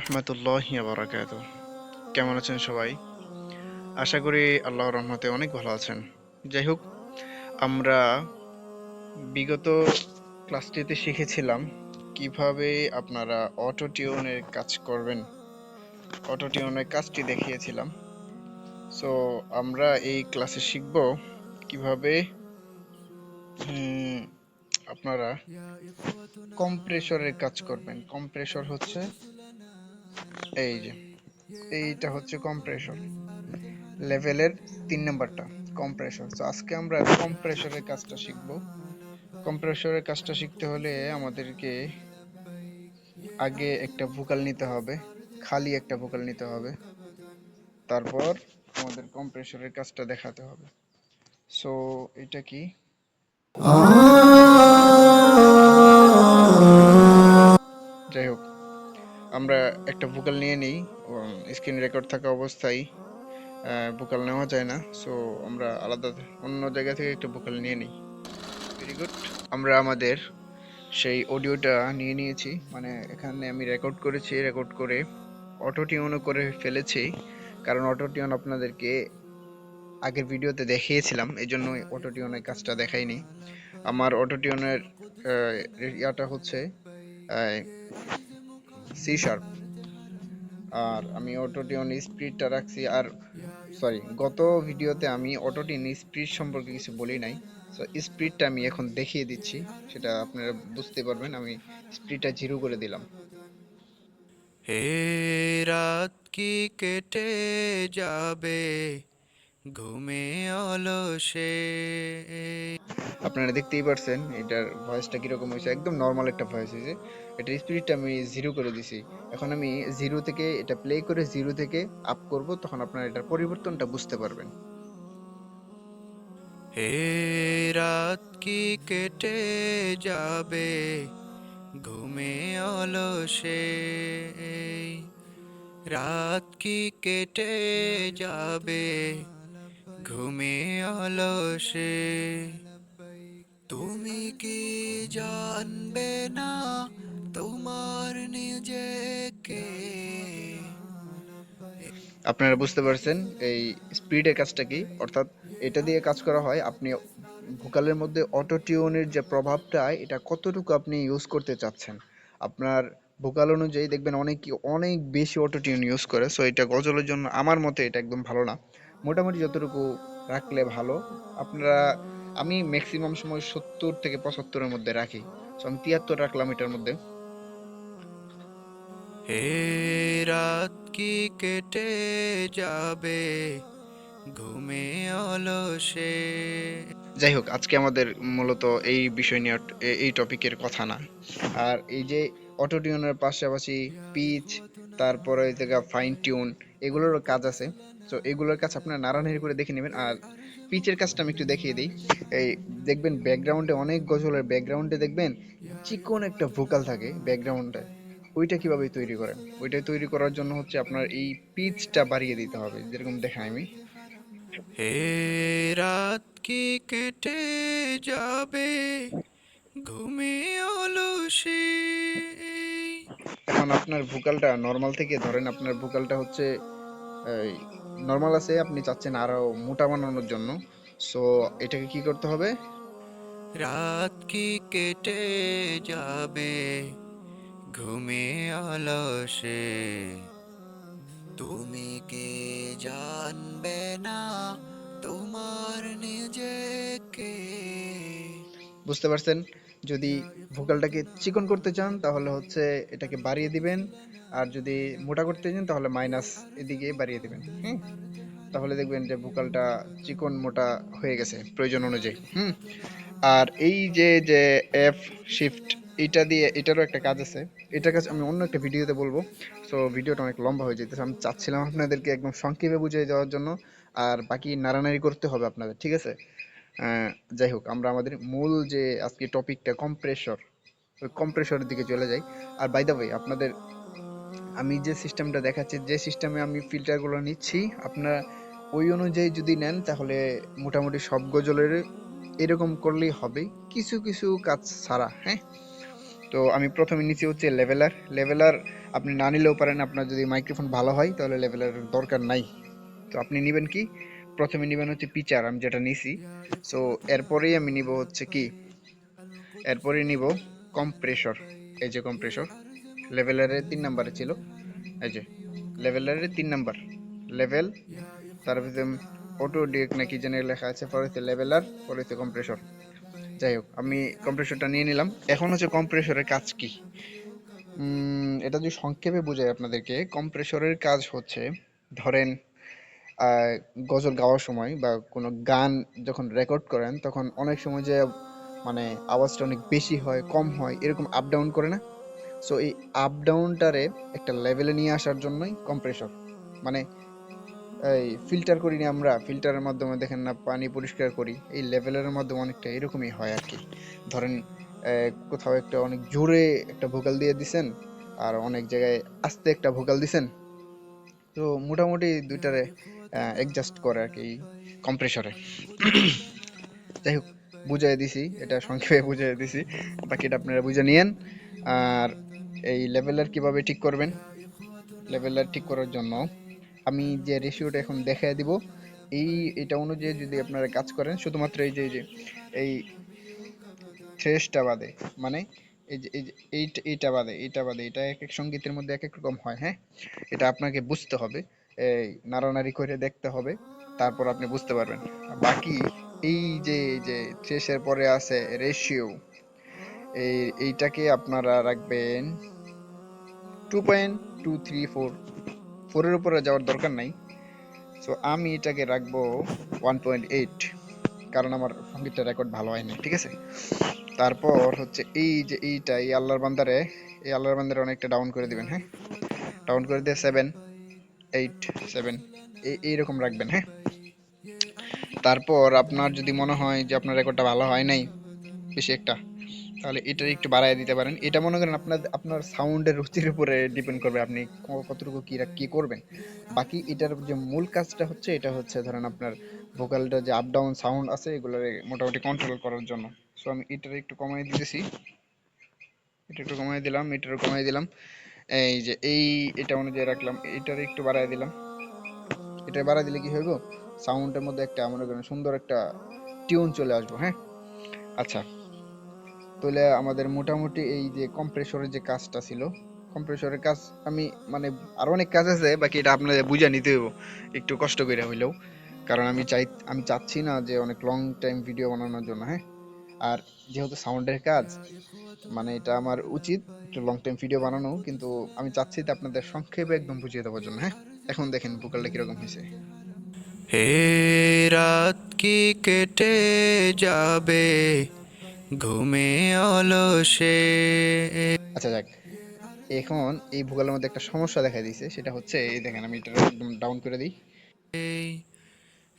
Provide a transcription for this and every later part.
রহমতুল্লাহি ওয়া বারাকাতুহু। কেমন আছেন সবাই? আশা করি আল্লাহর রহমতে অনেক ভালো আছেন। যাই হোক, আমরা বিগত ক্লাসটিতে শিখেছিলাম কিভাবে আপনারা অটো টিউনের কাজ করবেন। অটো টিউনের কাজটি দেখিয়েছিলাম। সো আমরা এই ক্লাসে শিখব কিভাবে আপনারা কম্প্রেসরের কাজ করবেন। কম্প্রেসর হচ্ছে এই যে, এইটা হচ্ছে কম্প্রেসর লেভেলের 3 নাম্বারটা কম্প্রেসর। তো আজকে আমরা কম্প্রেসরের কাজটা শিখব। কম্প্রেসরের কাজটা শিখতে হলে আমাদেরকে আগে একটা ভোকাল নিতে হবে, খালি একটা ভোকাল নিতে হবে, তারপর আমাদের কম্প্রেসরের কাজটা দেখাতে হবে। সো এটা কি, যাই হোক, আমরা একটা ভোকাল নিয়ে নিই। স্ক্রিন রেকর্ড থাকা অবস্থায় ভোকাল নেওয়া যায় না, সো আমরা আলাদা অন্য জায়গা থেকে একটা ভোকাল নিয়ে নিই। Very good. আমরা আমাদের সেই অডিওটা নিয়ে নিয়েছি, মানে এখানে আমি রেকর্ড করেছি, রেকর্ড করে অটো টিউনও করে ফেলেছি, কারণ অটো টিউন আপনাদেরকে আগের ভিডিওতে দেখিয়েছিলাম, এই জন্য অটো টিউনের কাজটা দেখাইনি। আমার অটো টিউনের ইয়াটা হচ্ছে সি শার্প, আর আমি অটো টিউন স্পিডটা রাখছি। আর সরি, গত ভিডিওতে আমি অটো টিউন স্পিড সম্পর্কে কিছু বলি নাই, সো স্পিডটা আমি এখন দেখিয়ে দিচ্ছি, সেটা আপনারা বুঝতে পারবেন। আমি স্পিডটা 0 করে দিলাম। হে রাত কি কেটে যাবে ঘুমে অলসে। আপনারা দেখতেই পারছেন এটার ভয়েসটা কিরকম হয়েছে, একদম নর্মাল একটা ভয়েস হয়েছে। এটার স্পিডটা আমি 0 করে দিছি। এখন আমি 0 থেকে এটা প্লে করে 0 থেকে আপ করব, তখন আপনারা এটার পরিবর্তনটা বুঝতে পারবেন। হে রাত কি কেটে যাবে ঘুমে অলসে। রাত কি কেটে যাবে ঘুমে অলসে। তুমি কি জানবে না তোমার নিজেকে। আপনারা বুঝতে পারছেন এই স্পিডের কাজটা কি, অর্থাৎ এটা দিয়ে কাজ করা হয় আপনি ভোকালের মধ্যে অটো টিউনের যে প্রভাবটা, এটা কতটুকু আপনি ইউজ করতে চাচ্ছেন। আপনার ভোকাল অনুযায়ী দেখবেন অনেক অনেক বেশি অটো টিউন ইউজ করে, সো এটা গজলের জন্য আমার মতে এটা একদম ভালো না। মোটামুটি যতটুকু রাখলে ভালো। আপনারা, আমি ম্যাক্সিমাম সময় 70 থেকে 75-এর মধ্যে রাখি, সো আমি 73 রাখলাম এটার মধ্যে। হে রাত কি কেটে যাবে ঘুমে অলসে। যাই হোক, আজকে আমাদের মূলত এই বিষয় নিয়ে এই টপিকের কথা না। আর এই যে অটো টিউনের পাশাপাশি পিচ, তারপরে ওই জায়গা ফাইন টিউন, এগুলোরও কাজ আছে। তো এগুলোর কাজ আপনারা নাড়ানাড়ি করে দেখে নেবেন। আর পিচের কাজটা আমি একটু দেখিয়ে দিই। এই দেখবেন ব্যাকগ্রাউন্ডে, অনেক গজলের ব্যাকগ্রাউন্ডে দেখবেন চিকন একটা ভোকাল থাকে ব্যাকগ্রাউন্ডে। ওইটা কিভাবে তৈরি করেন, ওইটা তৈরি করার জন্য হচ্ছে আপনার এই পিচটা বাড়িয়ে দিতে হবে, যেরকম দেখাই আমি। হে রাত কি কেটে যাবে ঘুমে অলসে। এখন আপনার ভোকালটা নর্মাল থেকে ধরেন, আপনার ভোকালটা হচ্ছে নর্মাল আছে, আপনি চাচ্ছেন আরো মোটা বানানোর জন্য। সো এটাকে কি করতে হবে, রাত কি কেটে যাবে ঘুমে অলসে। তুমি কি জানবে না তোমার নিজেকে। বুঝতে পারছেন? যদি ভোকালটাকে চিকন করতে চান তাহলে হচ্ছে এটাকে বাড়িয়ে দিবেন, আর যদি মোটা করতে চান তাহলে মাইনাস এদিকে বাড়িয়ে দিবেন। তাহলে দেখবেন যে ভোকালটা চিকন মোটা হয়ে গেছে প্রয়োজন অনুযায়ী। আর এই যে যে এফ শিফট, এটা দিয়ে এটারও একটা কাজ আছে। এটার কাজ আমি অন্য একটা ভিডিওতে বলবো। সো ভিডিওটা অনেক লম্বা হয়ে যেতেছে, আমি চাচ্ছিলাম আপনাদেরকে একদম সংক্ষেপে বুঝিয়ে দেওয়ার জন্য, আর বাকি নাড়ানাড়ি করতে হবে আপনাদের, ঠিক আছে? আহ, যাই হোক, আমরা আমাদের মূল যে আজকে টপিকটা কম্প্রেসর, ওই কম্প্রেসরের দিকে চলে যাই। আর বাই দ্য ওয়ে, আপনাদের আমি যে সিস্টেমটা দেখাচ্ছি, যে সিস্টেমে আমি ফিল্টারগুলো নিচ্ছি, আপনারা ওই অনুযায়ী যদি নেন তাহলে মোটামুটি সব গজলের এরকম করলেই হবে, কিছু কিছু কাজ ছাড়া। হ্যাঁ, তো আমি প্রথমে নিচে হচ্ছে লেভেলার। লেভেলার আপনি না নিলেও পারেন, আপনার যদি মাইক্রোফোন ভালো হয় তাহলে লেভেলারের দরকার নাই। তো আপনি নেবেন কি, প্রথমে নেবেন হচ্ছে পিচার, আমি যেটা নিছি। সো এরপরেই আমি নিব হচ্ছে কি, এরপরে নিব কম্প্রেসর। এই যে কম্প্রেসর লেভেলারের 3 নম্বরে ছিল, এই যে লেভেলারের 3 নম্বর লেভেল, তার ভিতরে অটো ডিরেক্ট নাকি যেন লেখা আছে, পরে হচ্ছে লেভেলার, পরে হচ্ছে কম্প্রেসর। যাই হোক, আমি কম্প্রেসরটা নিয়ে নিলাম। এখন হচ্ছে কম্প্রেসরের কাজ কি, এটা যদি সংক্ষেপে বোঝাই আপনাদেরকে, কম্প্রেসরের কাজ হচ্ছে, ধরেন আহ, গজল গাওয়ার সময় বা কোনো গান যখন রেকর্ড করেন তখন অনেক সময় যে মানে আওয়াজটা অনেক বেশি হয় কম হয় এরকম আপ ডাউন করে না। সো এই আপ ডাউনটারে একটা লেভেলে নিয়ে আসার জন্যই কম্প্রেসর। মানে এই ফিল্টার করি না আমরা, ফিল্টারের মাধ্যমে দেখেন না পানি পরিষ্কার করি, এই লেভেলের মাধ্যমে অনেকটা এরকমই হয় আর কি। ধরেন কোথাও একটা অনেক জোরে একটা ভোকাল দিয়ে দিছেন, আর অনেক জায়গায় আস্তে একটা ভোকাল দিছেন, তো মোটামুটি দুইটারে অ্যাডজাস্ট করে আর কি কম্প্রেসরে। যাই হোক, বুঝাই দিছি, এটা সংক্ষেপে বুঝাই দিছি, বাকিটা আপনারা বুঝে নিয়েন। আর এই লেভেলার কিভাবে ঠিক করবেন, লেভেলার ঠিক করার জন্য আমি যে রেশিওটা এখন দেখায় দিব, এই এটা অনুযায়ী যদি আপনারা কাজ করেন, শুধুমাত্র এই যে এই থ্রেশটা বাদে, মানে এই যে এইটা বাদে এটা এক এক সঙ্গীতের মধ্যে এক এক রকম হয়, হ্যাঁ, এটা আপনাকে বুঝতে হবে, এই নাড়ানাড়ি করে দেখতে হবে, তারপর আপনি বুঝতে পারবেন। বাকি এই যে থ্রেশের পরে আছে রেশিও, এইটাকে আপনারা রাখবেন 2.234, 4-এর উপরে যাওয়ার দরকার নাই। সো আমি এটাকে রাখবো 1.8, কারণ আমার সঙ্গীতটা রেকর্ড ভালো হয় না, ঠিক আছে। তারপর হচ্ছে এই যে এইটা, এই আল্লাহর বান্দারে অনেকটা ডাউন করে দিবেন, হ্যাঁ, ডাউন করে দিয়ে 7, 8, 7 এইরকম রাখবেন, হ্যাঁ। তারপর আপনার যদি মনে হয় যে আপনার রেকর্ডটা ভালো হয় নাই বেশি একটা, তাহলে এটা একটু বাড়ায় দিতে পারেন। এটা মনে করেন আপনার আপনার সাউন্ডের রুচির উপরে ডিপেন্ড করবে, আপনি কতটুকু কি করবেন। বাকি এটার যে মূল কাজটা হচ্ছে, এটা হচ্ছে ধরেন আপনার ভোকালটা যে আপ ডাউন সাউন্ড আছে এগুলোর মোটামুটি কন্ট্রোল করার জন্য। সো আমি এটার একটু কমাই দিতেছি, এটা একটু কমাই দিলাম, এটারও কমাই দিলাম। এই যে এটা অনুযায়ী রাখলাম, এটার একটু বাড়ায় দিলাম। এটা বাড়ায় দিলে কি হইব, সাউন্ডের মধ্যে একটা মনে করেন সুন্দর একটা টিউন চলে আসবো, হ্যাঁ। আচ্ছা, তাহলে আমাদের মোটামুটি এই যে কম্প্রেসরের যে কাজটা ছিল, কম্প্রেসরের কাজ আমি মানে আরো অনেক কাজ আছে, বাকি এটা আপনাদের বুঝা নিতে হইব একটু কষ্ট করে হইলেও, কারণ আমি চাচ্ছি না যে অনেক লং টাইম ভিডিও বানানোর জন্য, হ্যাঁ। আর যেহেতু সাউন্ডের কাজ, মানে এটা আমার উচিত একটু লং টাইম ভিডিও বানানো, কিন্তু আমি চাচ্ছি যে আপনাদের সংক্ষেপে একদম বুঝিয়ে দেওয়ার জন্য, হ্যাঁ। এখন দেখেন ভোকালটা কিরকম হয়েছে। হে রাত কি কেটে যাবে ঘুমে অলসে। আচ্ছা যাক, এখন এই ভোকালের মধ্যে একটা সমস্যা দেখা দিয়েছে, সেটা হচ্ছে এই দেখেন, আমি এটা একদম ডাউন করে দিই।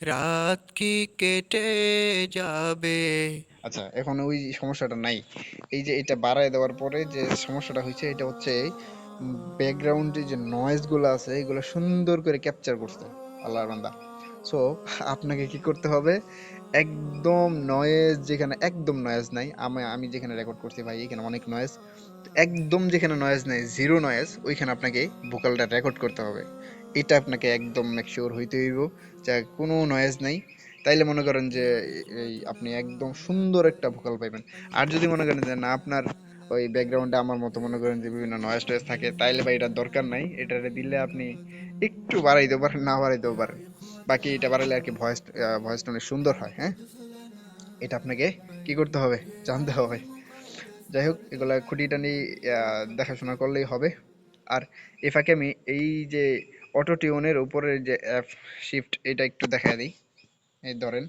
রাত কি কেটে যাবে। আচ্ছা, এখন ওই সমস্যাটা নাই। এই যে এটা বাড়ায় দেওয়ার পরে যে সমস্যাটা হয়েছে, এটা হচ্ছে ব্যাকগ্রাউন্ডে যে নয়েজ গুলো আছে এগুলো সুন্দর করে ক্যাপচার করছে আল্লাহর বান্দা। সো আপনাকে কি করতে হবে, একদম নয়েজ যেখানে একদম নয়েজ নাই, আমি আমি যেখানে রেকর্ড করছি ভাই এখানে অনেক নয়েজ, একদম যেখানে নয়েজ নাই, জিরো নয়েজ, ওইখানে আপনাকে ভোকালটা রেকর্ড করতে হবে। এটা আপনাকে একদম মেক শিওর হইতে হইব যে কোনো নয়েজ নাই। তাইলে মনে করেন যে এই আপনি একদম সুন্দর একটা ভোকাল পাইবেন। আর যদি মনে করেন যে না, আপনার ওই ব্যাকগ্রাউন্ডে আমার মতো মনে করেন যে বিভিন্ন নয়েজ টয়েজ থাকে, তাইলে ভাই এটার দরকার নাই, এটারে দিলে আপনি একটু বাড়াইতে পারেন, না বাড়াইতেও পারেন। বাকি এটা বাড়াইলে আর কি ভয়েসটা অনেক সুন্দর হয়, হ্যাঁ। এটা আপনাকে কি করতে হবে, জানতে হবে। যাই হোক, এগুলা খুঁটিটানি দেখাশোনা করলেই হবে। আর এ ফাঁকে আমি এই যে অটো টিউনের উপরের যে অ্যাপ শিফট, এটা একটু দেখা দিই। এই ধরেন,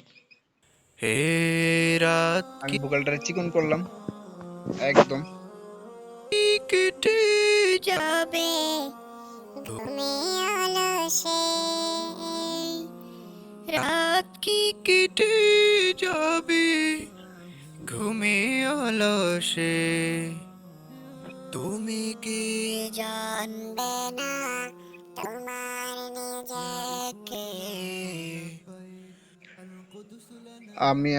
হে রাত আমি ভোকালটা চিকন করলাম একদম। কি কেটে যাবে ঘুমে অলসে। রাত কি কেটে যাবে ঘুমে অলসে। তুমি কি জানবে না তোমার নিজেকে।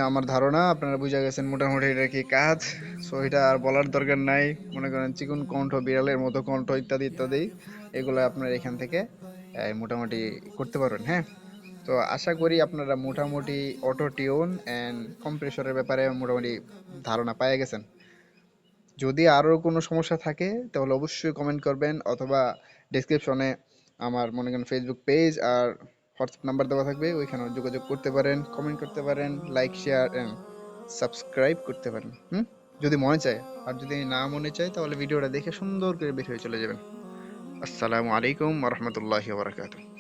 আমার ধারণা আপনারা বুঝে গেছেন মোটামুটি এটা কি কাজ। সো এটা আর বলার দরকার নাই। মনে করেন চিকন কণ্ঠ, বিড়ালের মতো কণ্ঠ, ইত্যাদি ইত্যাদি, এগুলো আপনারা এখান থেকে মোটামুটি করতে পারবেন। হ্যাঁ, তো আশা করি আপনারা মোটামুটি অটো টিউন অ্যান্ড কম্প্রেসরের ব্যাপারে মোটামুটি ধারণা পেয়ে গেছেন। যদি আরও কোনো সমস্যা থাকে তাহলে অবশ্যই কমেন্ট করবেন, অথবা ডেসক্রিপশনে আমার মনে করেন ফেসবুক পেজ আর হোয়াটসঅ্যাপ নাম্বার দেওয়া থাকবে, ওইখানেও যোগাযোগ করতে পারেন, কমেন্ট করতে পারেন, লাইক শেয়ার অ্যান্ড সাবস্ক্রাইব করতে পারেন। যদি মনে চায়। আর যদি না মনে চায় তাহলে ভিডিওটা দেখে সুন্দর করে বের হয়ে চলে যাবেন। আসসালামু আলাইকুম ওয়া রাহমাতুল্লাহি ওয়া বারাকাতুহু।